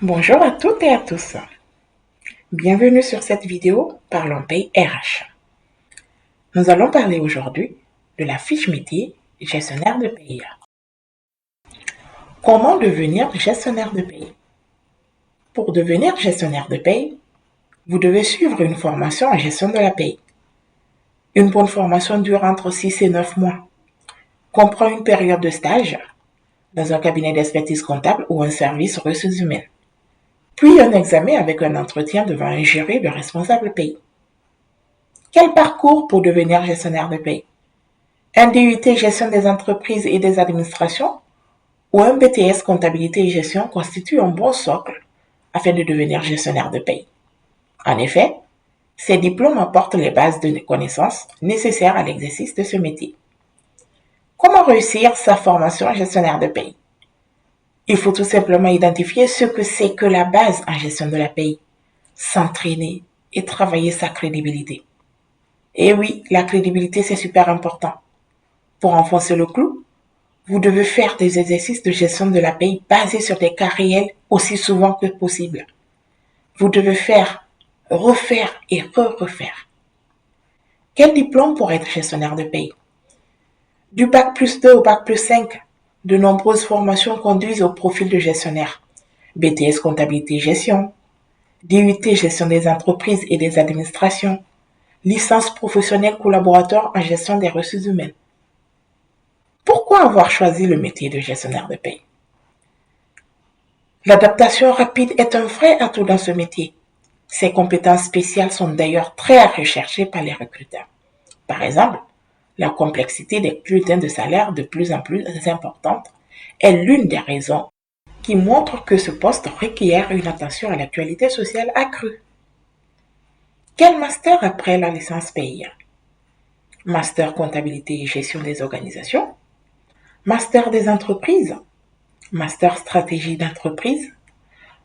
Bonjour à toutes et à tous. Bienvenue sur cette vidéo Parlons Paye RH. Nous allons parler aujourd'hui de la fiche métier gestionnaire de paye. Comment devenir gestionnaire de paye? Pour devenir gestionnaire de paye, vous devez suivre une formation en gestion de la paye. Une bonne formation dure entre 6 et 9 mois, comprend une période de stage dans un cabinet d'expertise comptable ou un service ressources humaines, puis un examen avec un entretien devant un jury de responsables paye. Quel parcours pour devenir gestionnaire de paye? Un DUT gestion des entreprises et des administrations ou un BTS comptabilité et gestion constitue un bon socle afin de devenir gestionnaire de paye. En effet, ces diplômes apportent les bases de connaissances nécessaires à l'exercice de ce métier. Comment réussir sa formation en gestionnaire de paye? Il faut tout simplement identifier ce que c'est que la base en gestion de la paye, s'entraîner et travailler sa crédibilité. Et oui, la crédibilité, c'est super important. Pour enfoncer le clou, vous devez faire des exercices de gestion de la paye basés sur des cas réels aussi souvent que possible. Vous devez faire, refaire et refaire. Quel diplôme pour être gestionnaire de paye? Du bac plus 2 au bac plus 5, de nombreuses formations conduisent au profil de gestionnaire. BTS comptabilité et gestion, DUT gestion des entreprises et des administrations, licence professionnelle collaborateur en gestion des ressources humaines. Pourquoi avoir choisi le métier de gestionnaire de paye? L'adaptation rapide est un vrai atout dans ce métier. Ces compétences spéciales sont d'ailleurs très recherchées par les recruteurs. Par exemple, la complexité des bulletins de salaire de plus en plus importante est l'une des raisons qui montrent que ce poste requiert une attention à l'actualité sociale accrue. Quel master après la licence paye? Master comptabilité et gestion des organisations, master des entreprises, master stratégie d'entreprise,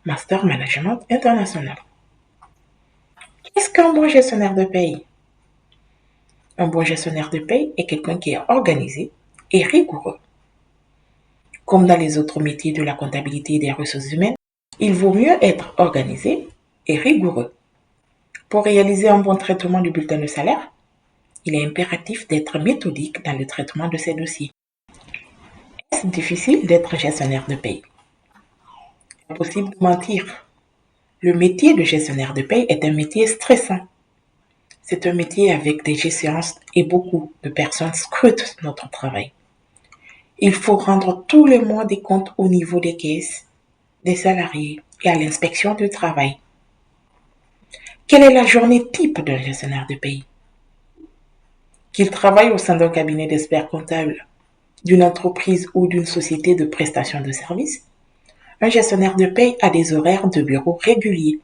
master management international. Qu'est-ce qu'un bon gestionnaire de paye? Un bon gestionnaire de paye est quelqu'un qui est organisé et rigoureux. Comme dans les autres métiers de la comptabilité et des ressources humaines, il vaut mieux être organisé et rigoureux. Pour réaliser un bon traitement du bulletin de salaire, il est impératif d'être méthodique dans le traitement de ces dossiers. Est-ce difficile d'être gestionnaire de paye? C'est possible de mentir. Le métier de gestionnaire de paye est un métier stressant. C'est un métier avec des échéances et beaucoup de personnes scrutent notre travail. Il faut rendre tous les mois des comptes au niveau des caisses, des salariés et à l'inspection du travail. Quelle est la journée type d'un gestionnaire de paye? Qu'il travaille au sein d'un cabinet d'experts comptables, d'une entreprise ou d'une société de prestation de services, un gestionnaire de paye a des horaires de bureau réguliers,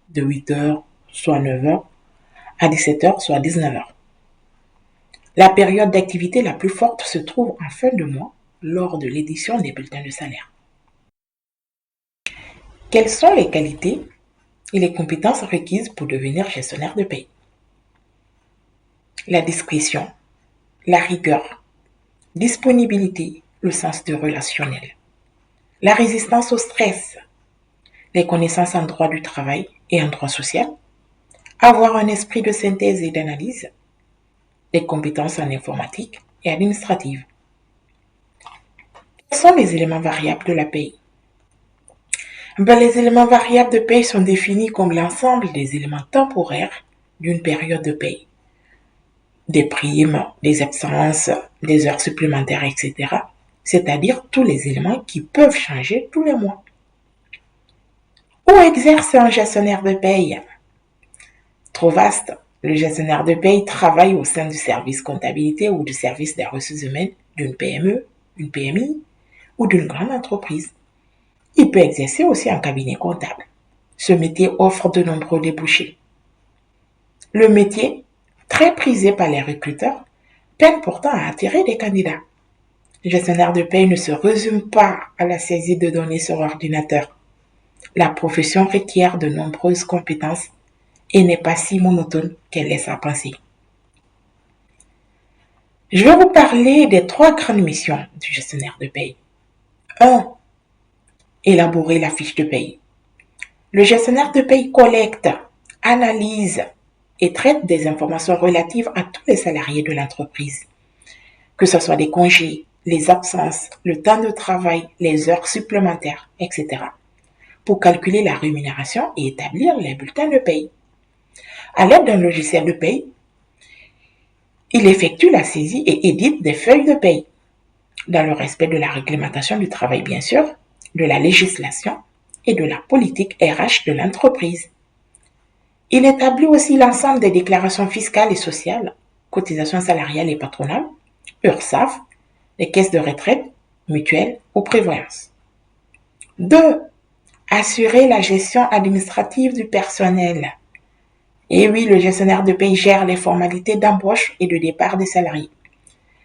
de 8 heures, soit 9 heures, à 17 heures, soit 19 heures. La période d'activité la plus forte se trouve en fin de mois, lors de l'édition des bulletins de salaire. Quelles sont les qualités et les compétences requises pour devenir gestionnaire de paye? La discrétion, la rigueur, disponibilité, le sens du relationnel, la résistance au stress, les connaissances en droit du travail et en droit social, avoir un esprit de synthèse et d'analyse, des compétences en informatique et administrative. Quels sont les éléments variables de la paye? Les éléments variables de paye sont définis comme l'ensemble des éléments temporaires d'une période de paye. Des primes, des absences, des heures supplémentaires, etc. C'est-à-dire tous les éléments qui peuvent changer tous les mois. Où exerce un gestionnaire de paye? Trop vaste. Le gestionnaire de paye travaille au sein du service comptabilité ou du service des ressources humaines d'une PME, une PMI ou d'une grande entreprise. Il peut exercer aussi en cabinet comptable. Ce métier offre de nombreux débouchés. Le métier, très prisé par les recruteurs, peine pourtant à attirer des candidats. Le gestionnaire de paye ne se résume pas à la saisie de données sur ordinateur. La profession requiert de nombreuses compétences et n'est pas si monotone qu'elle laisse à penser. Je vais vous parler des 3 grandes missions du gestionnaire de paye. 1. Élaborer la fiche de paye. Le gestionnaire de paye collecte, analyse et traite des informations relatives à tous les salariés de l'entreprise, que ce soit les congés, les absences, le temps de travail, les heures supplémentaires, etc., pour calculer la rémunération et établir les bulletins de paye. À l'aide d'un logiciel de paye, il effectue la saisie et édite des feuilles de paye, dans le respect de la réglementation du travail bien sûr, de la législation et de la politique RH de l'entreprise. Il établit aussi l'ensemble des déclarations fiscales et sociales, cotisations salariales et patronales, URSSAF, les caisses de retraite, mutuelles ou prévoyance. 2. Assurer la gestion administrative du personnel. Et oui, le gestionnaire de paye gère les formalités d'embauche et de départ des salariés,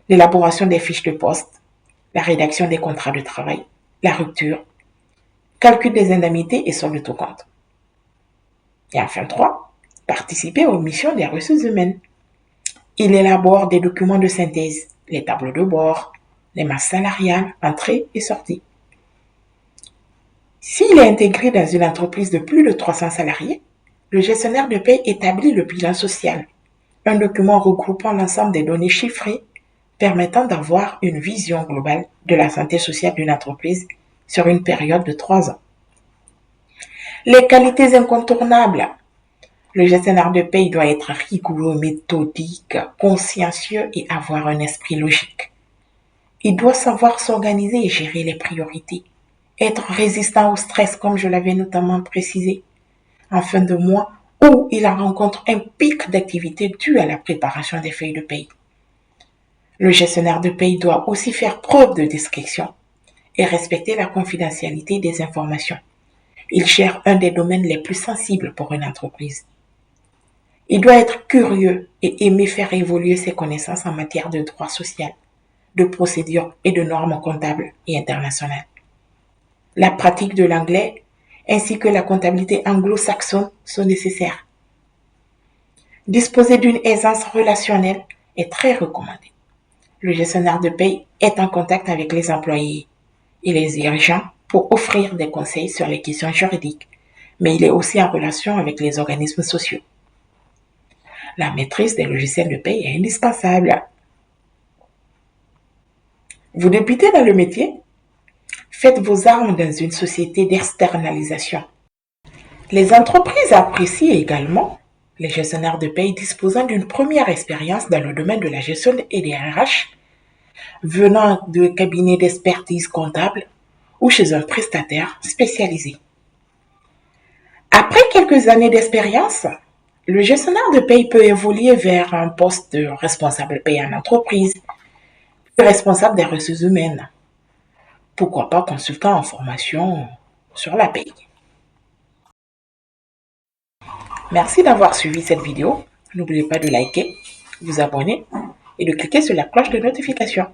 l'élaboration des fiches de poste, la rédaction des contrats de travail, la rupture, calcul des indemnités et solde de tout compte. Et enfin 3. Participer aux missions des ressources humaines. Il élabore des documents de synthèse, les tableaux de bord, les masses salariales, entrées et sorties. S'il est intégré dans une entreprise de plus de 300 salariés, le gestionnaire de paie établit le bilan social, un document regroupant l'ensemble des données chiffrées permettant d'avoir une vision globale de la santé sociale d'une entreprise sur une période de 3 ans. Les qualités incontournables. Le gestionnaire de paie doit être rigoureux, méthodique, consciencieux et avoir un esprit logique. Il doit savoir s'organiser et gérer les priorités. Être résistant au stress, comme je l'avais notamment précisé, en fin de mois, où il rencontre un pic d'activité dû à la préparation des feuilles de paie. Le gestionnaire de paie doit aussi faire preuve de discrétion et respecter la confidentialité des informations. Il gère un des domaines les plus sensibles pour une entreprise. Il doit être curieux et aimer faire évoluer ses connaissances en matière de droit social, de procédures et de normes comptables et internationales. La pratique de l'anglais ainsi que la comptabilité anglo-saxonne sont nécessaires. Disposer d'une aisance relationnelle est très recommandé. Le gestionnaire de paie est en contact avec les employés et les dirigeants pour offrir des conseils sur les questions juridiques, mais il est aussi en relation avec les organismes sociaux. La maîtrise des logiciels de paie est indispensable. Vous débutez dans le métier? Faites vos armes dans une société d'externalisation. Les entreprises apprécient également les gestionnaires de paie disposant d'une première expérience dans le domaine de la gestion et des RH, venant de cabinets d'expertise comptable ou chez un prestataire spécialisé. Après quelques années d'expérience, le gestionnaire de paie peut évoluer vers un poste de responsable paie en entreprise, puis responsable des ressources humaines. Pourquoi pas consultant en formation sur la paie. Merci d'avoir suivi cette vidéo. N'oubliez pas de liker, vous abonner et de cliquer sur la cloche de notification.